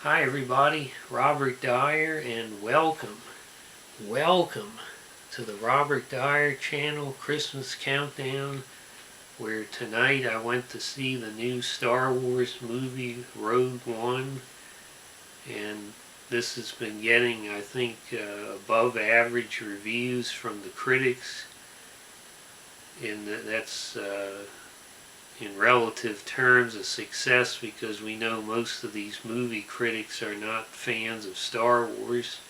Hi everybody, Robert Dyer, and welcome to the Robert Dyer channel Christmas Countdown, where tonight I went to see the new Star Wars movie Rogue One, and this has been getting, I think, above average reviews from the critics, and that's in relative terms a success, because we know most of these movie critics are not fans of Star Wars.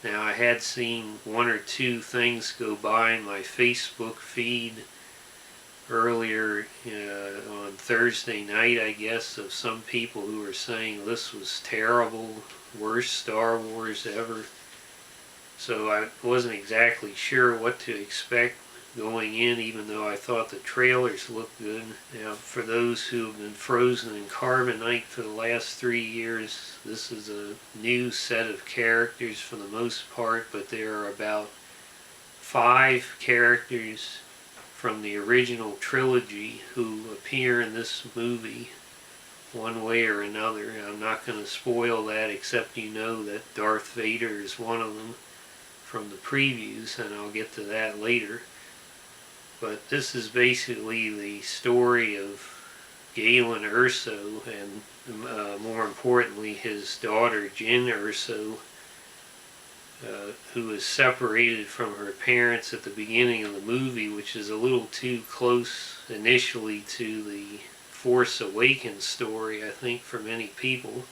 Now, I had seen one or two things go by in my Facebook feed earlier on Thursday night, I guess, of some people who were saying this was terrible, worst Star Wars ever. So I wasn't exactly sure what to expect going in, even though I thought the trailers looked good. Now, for those who have been frozen in carbonite for the last 3 years, this is a new set of characters for the most part, but there are about 5 characters from the original trilogy who appear in this movie one way or another. I'm not going to spoil that, except you know that Darth Vader is one of them from the previews, and I'll get to that later. But this is basically the story of Galen Erso and more importantly his daughter Jyn Erso, who is separated from her parents at the beginning of the movie, which is a little too close initially to the Force Awakens story, I think, for many people.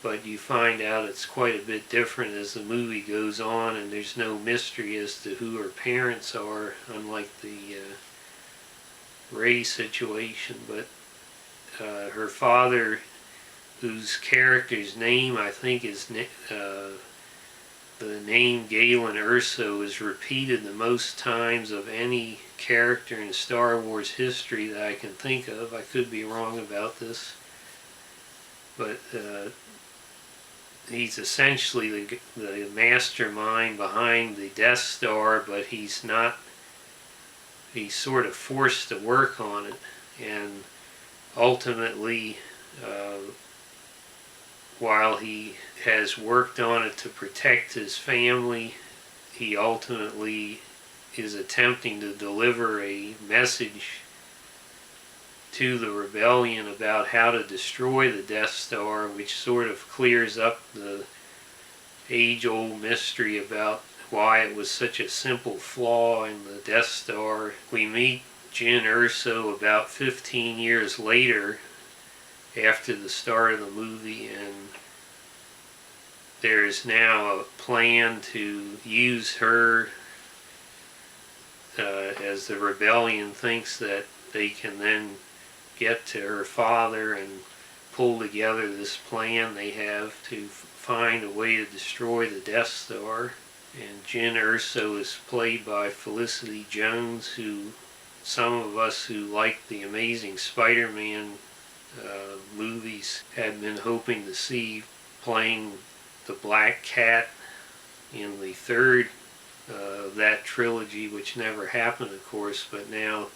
But you find out it's quite a bit different as the movie goes on, and there's no mystery as to who her parents are, unlike the Rey situation. But her father, whose character's name I think is the name Galen Erso, is repeated the most times of any character in Star Wars history that I can think of. I could be wrong about this, but he's essentially the mastermind behind the Death Star, but he's sort of forced to work on it, and ultimately, while he has worked on it to protect his family, he ultimately is attempting to deliver a message to the rebellion about how to destroy the Death Star, which sort of clears up the age-old mystery about why it was such a simple flaw in the Death Star. We meet Jyn Erso about 15 years later after the start of the movie, and there is now a plan to use her as the rebellion thinks that they can then get to her father and pull together this plan they have to find a way to destroy the Death Star. And Jyn Erso is played by Felicity Jones, who some of us who like the Amazing Spider-Man movies had been hoping to see playing the Black Cat in the third of that trilogy, which never happened, of course, but now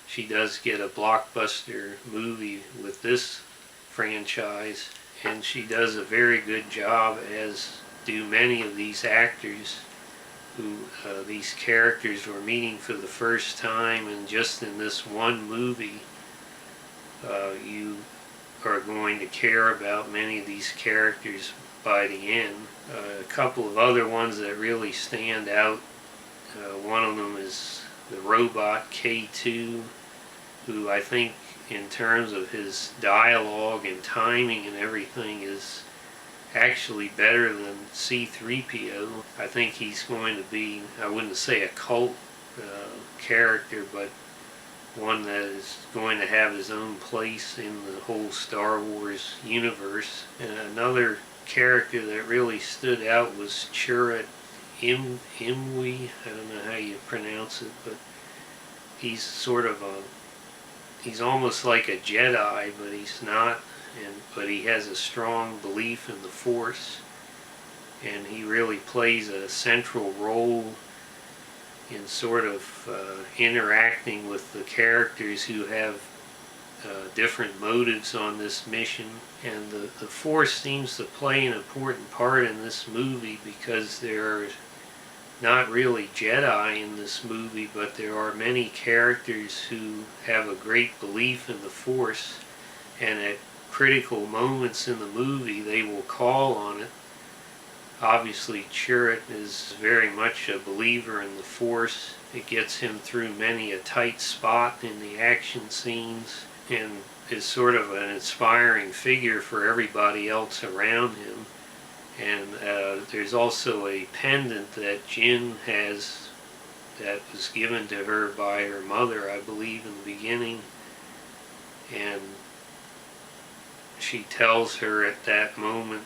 she does get a blockbuster movie with this franchise, and she does a very good job, as do many of these actors who these characters were meeting for the first time, and just in this one movie you are going to care about many of these characters by the end. A couple of other ones that really stand out, one of them is the robot K2, who I think in terms of his dialogue and timing and everything is actually better than C-3PO. I think he's going to be, I wouldn't say a cult character, but one that is going to have his own place in the whole Star Wars universe. And another character that really stood out was Chirrut Imwe. I don't know how you pronounce it, but he's sort of he's almost like a Jedi, but he's not, but he has a strong belief in the Force, and he really plays a central role in sort of interacting with the characters who have different motives on this mission. And the Force seems to play an important part in this movie because there are not really Jedi in this movie, but there are many characters who have a great belief in the Force, and at critical moments in the movie they will call on it. Obviously Chirrut is very much a believer in the Force. It gets him through many a tight spot in the action scenes and is sort of an inspiring figure for everybody else around him. And there's also a pendant that Jyn has that was given to her by her mother, I believe, in the beginning. And she tells her at that moment,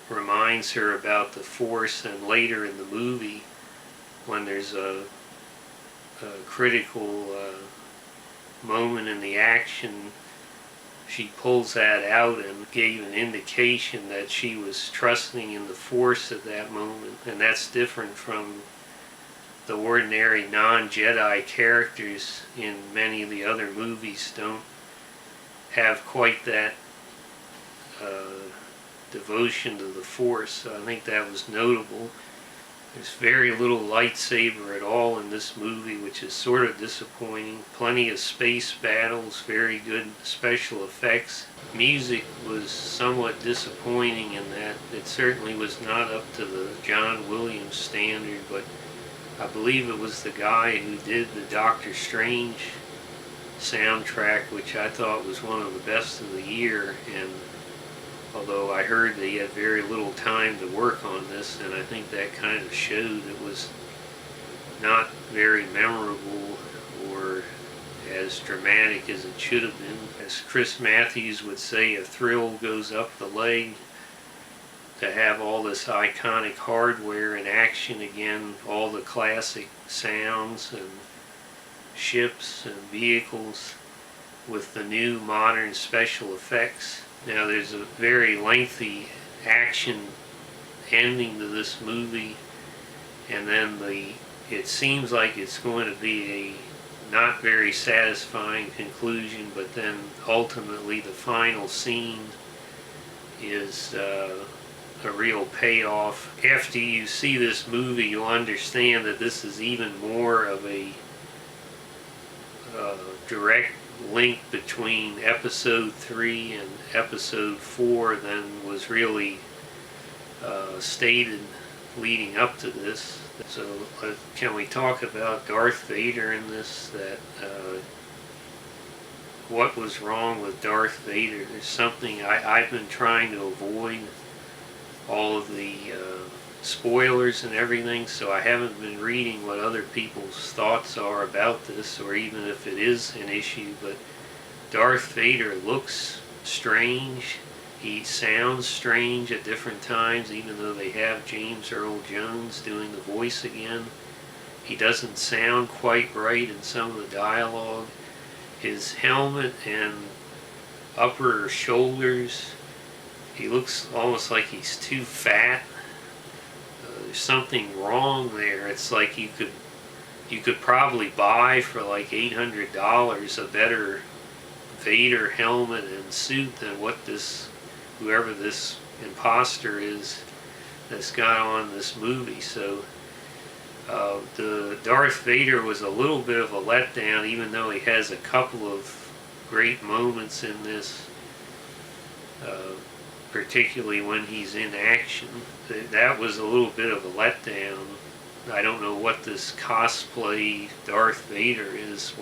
reminds her about the Force, and later in the movie, when there's a critical moment in the action, she pulls that out and gave an indication that she was trusting in the Force at that moment. And that's different from the ordinary non-Jedi characters in many of the other movies. Don't have quite that devotion to the Force. So I think that was notable. There's very little lightsaber at all in this movie, which is sort of disappointing. Plenty of space battles, very good special effects. Music was somewhat disappointing in that it certainly was not up to the John Williams standard, but I believe it was the guy who did the Doctor Strange soundtrack, which I thought was one of the best of the year, and although I heard that he had very little time to work on this, and I think that kind of showed. It was not very memorable or as dramatic as it should have been. As Chris Matthews would say, a thrill goes up the leg to have all this iconic hardware in action again, all the classic sounds and ships and vehicles with the new modern special effects. Now there's a very lengthy action ending to this movie, and then it seems like it's going to be a not very satisfying conclusion, but then ultimately the final scene is a real payoff. After you see this movie, you'll understand that this is even more of a direct link between episode 3 and episode 4 than was really stated leading up to this. So can we talk about Darth Vader in this? That what was wrong with Darth Vader? There's something I've been trying to avoid all of the spoilers and everything, so I haven't been reading what other people's thoughts are about this, or even if it is an issue. But Darth Vader looks strange. He sounds strange at different times, even though they have James Earl Jones doing the voice again. He doesn't sound quite right in some of the dialogue. His helmet and upper shoulders, he looks almost like he's too fat. There's something wrong there. It's like you could probably buy for like $800 a better Vader helmet and suit than what whoever this imposter is that's got on this movie. So the Darth Vader was a little bit of a letdown, even though he has a couple of great moments in this, particularly when he's in action. That was a little bit of a letdown. I don't know what this cosplay Darth Vader is.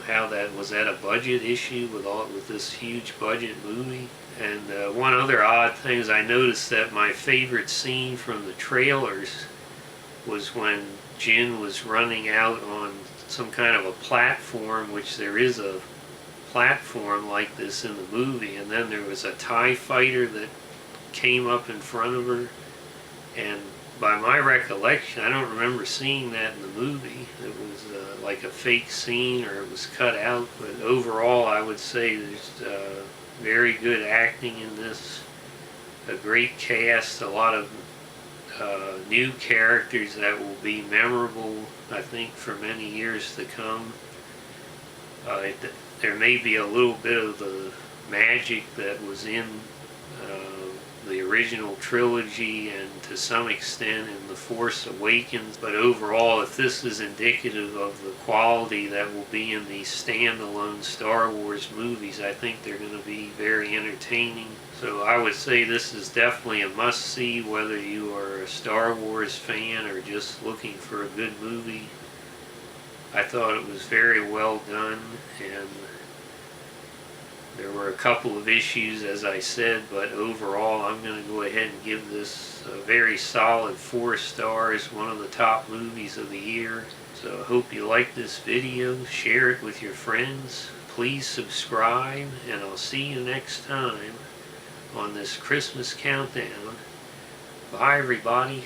How that was that a budget issue with this huge budget movie? And one other odd thing is I noticed that my favorite scene from the trailers was when Jyn was running out on some kind of a platform, which there is a platform like this in the movie, and then there was a TIE fighter that came up in front of her, and by my recollection, I don't remember seeing that in the movie. It was like a fake scene, or it was cut out, but overall I would say there's very good acting in this, a great cast, a lot of new characters that will be memorable, I think, for many years to come. There may be a little bit of the magic that was in the original trilogy and to some extent in The Force Awakens, but overall, if this is indicative of the quality that will be in these standalone Star Wars movies, I think they're going to be very entertaining. So I would say this is definitely a must-see, whether you are a Star Wars fan or just looking for a good movie. I thought it was very well done, and there were a couple of issues, as I said, but overall I'm going to go ahead and give this a very solid 4 stars, one of the top movies of the year. So I hope you like this video, share it with your friends, please subscribe, and I'll see you next time on this Christmas countdown. Bye everybody.